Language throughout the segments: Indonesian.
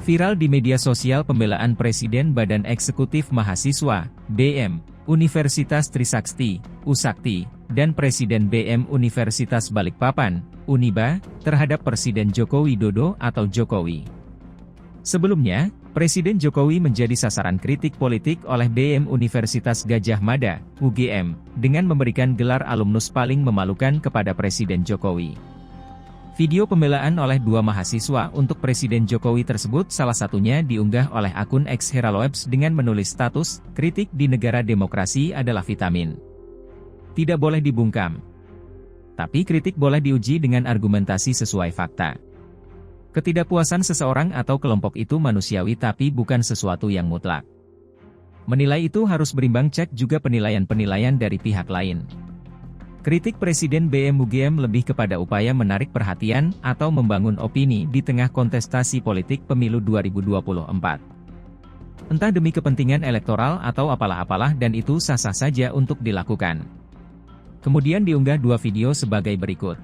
Viral di media sosial pembelaan Presiden Badan Eksekutif Mahasiswa, BM, Universitas Trisakti, Usakti, dan Presiden BM Universitas Balikpapan, Uniba, terhadap Presiden Joko Widodo atau Jokowi. Sebelumnya, Presiden Jokowi menjadi sasaran kritik politik oleh BM Universitas Gadjah Mada, UGM, dengan memberikan gelar alumnus paling memalukan kepada Presiden Jokowi. Video pembelaan oleh dua mahasiswa untuk Presiden Jokowi tersebut salah satunya diunggah oleh akun X Heralowebs dengan menulis status, kritik di negara demokrasi adalah vitamin. Tidak boleh dibungkam. Tapi kritik boleh diuji dengan argumentasi sesuai fakta. Ketidakpuasan seseorang atau kelompok itu manusiawi tapi bukan sesuatu yang mutlak. Menilai itu harus berimbang cek juga penilaian-penilaian dari pihak lain. Kritik Presiden BM UGM lebih kepada upaya menarik perhatian atau membangun opini di tengah kontestasi politik pemilu 2024. Entah demi kepentingan elektoral atau apalah-apalah dan itu sah-sah saja untuk dilakukan. Kemudian diunggah dua video sebagai berikut.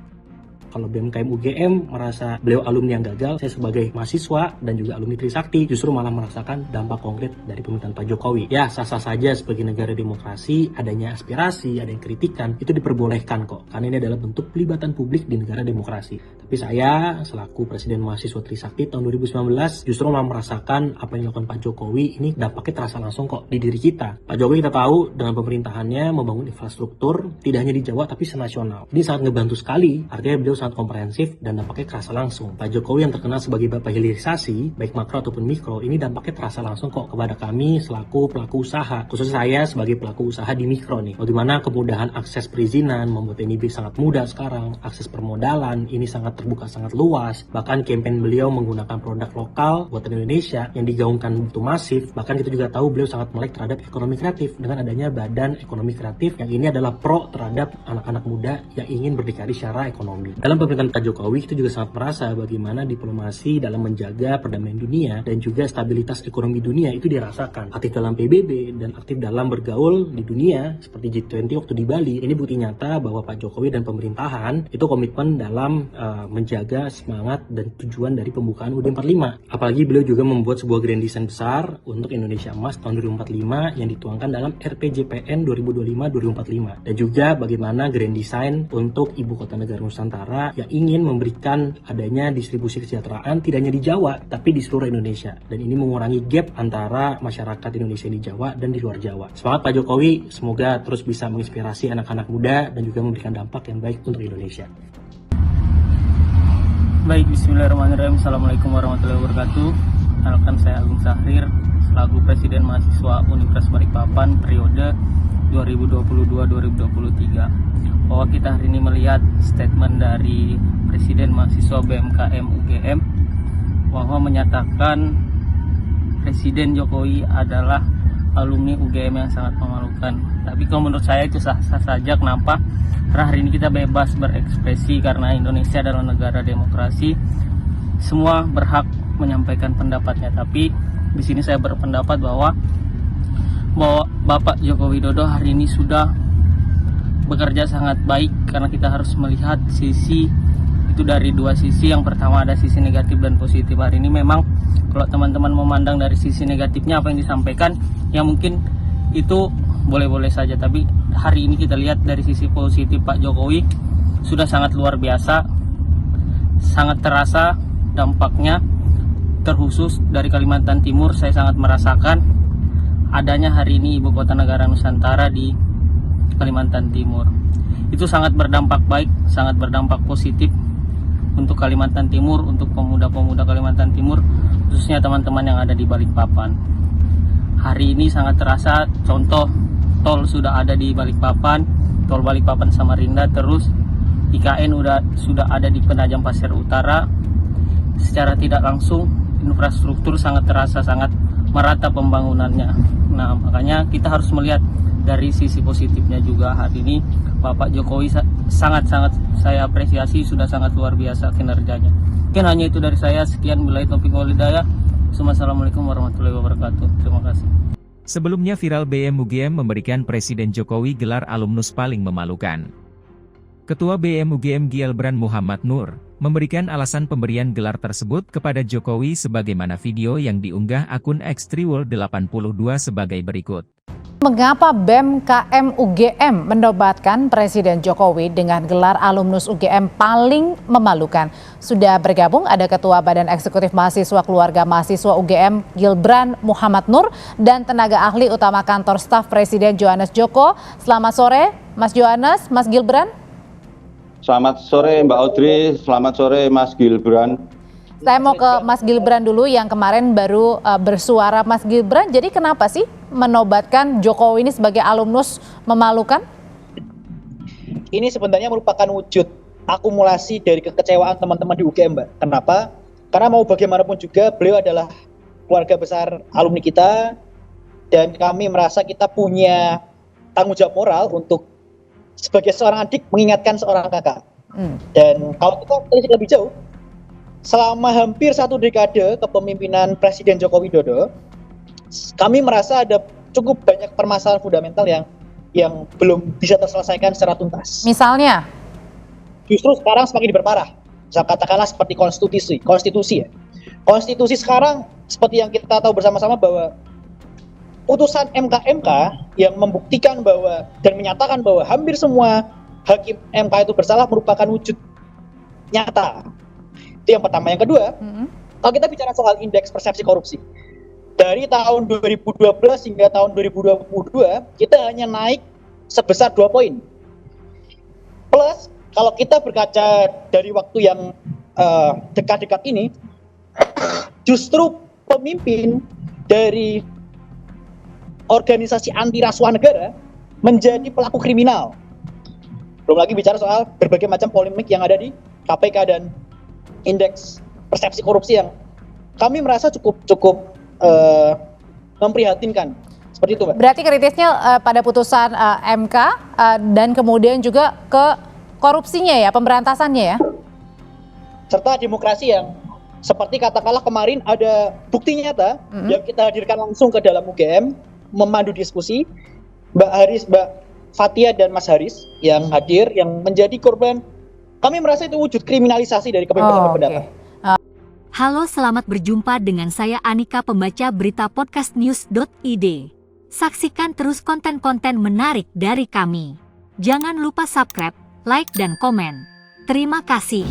Kalau BMKM UGM merasa beliau alumni yang gagal, saya sebagai mahasiswa dan juga alumni Trisakti justru malah merasakan dampak konkret dari pemerintahan Pak Jokowi. Ya, sah-sah saja sebagai negara demokrasi, adanya aspirasi, ada yang kritikan, itu diperbolehkan kok. Karena ini adalah bentuk pelibatan publik di negara demokrasi. Tapi saya, selaku Presiden Mahasiswa Trisakti tahun 2019, justru malah merasakan apa yang dilakukan Pak Jokowi ini dampaknya terasa langsung kok di diri kita. Pak Jokowi kita tahu dengan pemerintahannya membangun infrastruktur, tidak hanya di Jawa tapi senasional. Ini sangat ngebantu sekali, artinya beliau sangat komprehensif dan dampaknya terasa langsung. Pak Jokowi yang terkenal sebagai bapak hilirisasi, baik makro ataupun mikro, ini dampaknya terasa langsung kok kepada kami selaku pelaku usaha. Khusus saya sebagai pelaku usaha di mikro nih. Bagaimana kemudahan akses perizinan membuat NIB sangat mudah sekarang, akses permodalan ini sangat terbuka, sangat luas. Bahkan kampanye beliau menggunakan produk lokal buatan Indonesia yang digaungkan begitu masif. Bahkan kita juga tahu beliau sangat melek terhadap ekonomi kreatif dengan adanya Badan Ekonomi Kreatif yang ini adalah pro terhadap anak-anak muda yang ingin berdikari secara ekonomi. Dalam pemerintahan Pak Jokowi itu juga sangat merasa bagaimana diplomasi dalam menjaga perdamaian dunia dan juga stabilitas ekonomi dunia itu dirasakan. Aktif dalam PBB dan aktif dalam bergaul di dunia seperti G20 waktu di Bali. Ini bukti nyata bahwa Pak Jokowi dan pemerintahan itu komitmen dalam menjaga semangat dan tujuan dari pembukaan UUD 45. Apalagi beliau juga membuat sebuah grand design besar untuk Indonesia Emas tahun 2045 yang dituangkan dalam RPJPN 2025-2045. Dan juga bagaimana grand design untuk Ibu Kota Negara Nusantara yang ingin memberikan adanya distribusi kesejahteraan tidak hanya di Jawa, tapi di seluruh Indonesia. Dan ini mengurangi gap antara masyarakat Indonesia di Jawa dan di luar Jawa. Semangat Pak Jokowi, semoga terus bisa menginspirasi anak-anak muda dan juga memberikan dampak yang baik untuk Indonesia. Baik, bismillahirrahmanirrahim. Assalamualaikum warahmatullahi wabarakatuh. Perkenalkan saya Agung Sahrir, selaku Presiden Mahasiswa Universitas Balikpapan periode 2022-2023. Bahwa kita hari ini melihat statement dari Presiden Mahasiswa BMKM UGM bahwa menyatakan Presiden Jokowi adalah alumni UGM yang sangat memalukan. Tapi kalau menurut saya itu sah-sah saja. Kenapa? Karena hari ini kita bebas berekspresi karena Indonesia adalah negara demokrasi. Semua berhak menyampaikan pendapatnya. Tapi di sini saya berpendapat bahwa Bapak Joko Widodo hari ini sudah bekerja sangat baik karena kita harus melihat sisi itu dari dua sisi. Yang pertama ada sisi negatif dan positif. Hari ini memang kalau teman-teman memandang dari sisi negatifnya apa yang disampaikan yang mungkin itu boleh-boleh saja, tapi hari ini kita lihat dari sisi positif Pak Jokowi sudah sangat luar biasa, sangat terasa dampaknya. Terkhusus dari Kalimantan Timur saya sangat merasakan adanya hari ini Ibu Kota Negara Nusantara di Kalimantan Timur. Itu sangat berdampak baik, sangat berdampak positif untuk Kalimantan Timur, untuk pemuda-pemuda Kalimantan Timur, khususnya teman-teman yang ada di Balikpapan. Hari ini sangat terasa, contoh tol sudah ada di Balikpapan, tol Balikpapan Samarinda, terus IKN sudah ada di Penajam Pasir Utara. Secara tidak langsung infrastruktur sangat terasa, sangat merata pembangunannya. Nah, makanya kita harus melihat dari sisi positifnya juga. Hari ini Bapak Jokowi sangat-sangat saya apresiasi, sudah sangat luar biasa kinerjanya. Mungkin hanya itu dari saya. Sekian, billahi taufiq wal hidayah. Wassalamualaikum warahmatullahi wabarakatuh. Terima kasih. Sebelumnya viral BM UGM memberikan Presiden Jokowi gelar alumnus paling memalukan. Ketua BEM UGM Gilbran Muhammad Nur, memberikan alasan pemberian gelar tersebut kepada Jokowi sebagaimana video yang diunggah akun Xtriwol82 sebagai berikut. Mengapa BEM KM UGM menobatkan Presiden Jokowi dengan gelar alumnus UGM paling memalukan? Sudah bergabung ada Ketua Badan Eksekutif Mahasiswa Keluarga Mahasiswa UGM Gilbran Muhammad Nur dan tenaga ahli utama kantor staf Presiden Johannes Joko. Selamat sore Mas Johannes, Mas Gilbran. Selamat sore Mbak Audrey, selamat sore Mas Gilbran. Saya mau ke Mas Gilbran dulu yang kemarin baru bersuara. Mas Gilbran, jadi kenapa sih menobatkan Jokowi ini sebagai alumnus memalukan? Ini sebenarnya merupakan wujud akumulasi dari kekecewaan teman-teman di UGM, Mbak. Kenapa? Karena mau bagaimanapun juga beliau adalah keluarga besar alumni kita dan kami merasa kita punya tanggung jawab moral untuk sebagai seorang adik mengingatkan seorang kakak. Dan kalau kita telisik lebih jauh, selama hampir 1 dekade kepemimpinan Presiden Joko Widodo, kami merasa ada cukup banyak permasalahan fundamental yang belum bisa terselesaikan secara tuntas. Misalnya? Justru sekarang semakin diperparah. Katakanlah seperti konstitusi ya. Konstitusi sekarang seperti yang kita tahu bersama-sama bahwa putusan MK yang membuktikan bahwa dan menyatakan bahwa hampir semua hakim MK itu bersalah merupakan wujud nyata. Itu yang pertama. Yang kedua, kalau kita bicara soal indeks persepsi korupsi, dari tahun 2012 hingga tahun 2022, kita hanya naik sebesar 2 poin. Plus, kalau kita berkaca dari waktu yang dekat-dekat ini, justru pemimpin dari organisasi anti rasuah negara menjadi pelaku kriminal. Belum lagi bicara soal berbagai macam polemik yang ada di KPK dan indeks persepsi korupsi yang kami merasa cukup memprihatinkan. Seperti itu, Mbak. Berarti kritisnya pada putusan MK dan kemudian juga ke korupsinya ya, pemberantasannya ya? Serta demokrasi yang seperti katakanlah kemarin ada bukti nyata yang kita hadirkan langsung ke dalam UGM, memandu diskusi, Mbak Fathia dan Mas Haris yang hadir, yang menjadi korban. Kami merasa itu wujud kriminalisasi dari kebebasan berpendapat. Halo, selamat berjumpa dengan saya Anika, pembaca berita podcastnews.id. Saksikan terus konten-konten menarik dari kami. Jangan lupa subscribe, like, dan komen. Terima kasih.